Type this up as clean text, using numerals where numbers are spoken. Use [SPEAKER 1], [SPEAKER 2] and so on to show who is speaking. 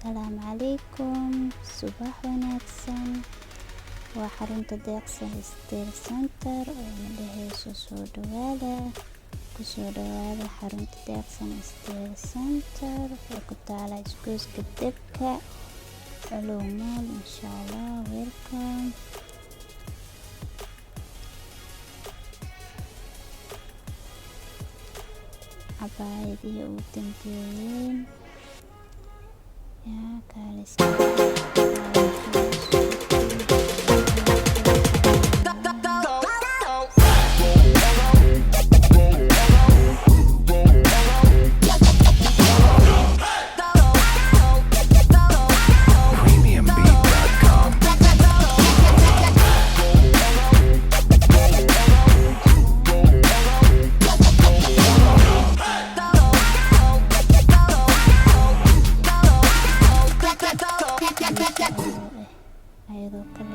[SPEAKER 1] Asalaamu calaykum, subax wanaagsan. Waa xarunta deeqsan Star Center oo madahayso soo dhawaada. Kusoo dhawaada xarunta deeqsan Star Center oo ku taala iskuuska debka culumood. Inshallah, welcome. Cabaayadii ugu dambeeyeen yaa kaalis ayadoo kala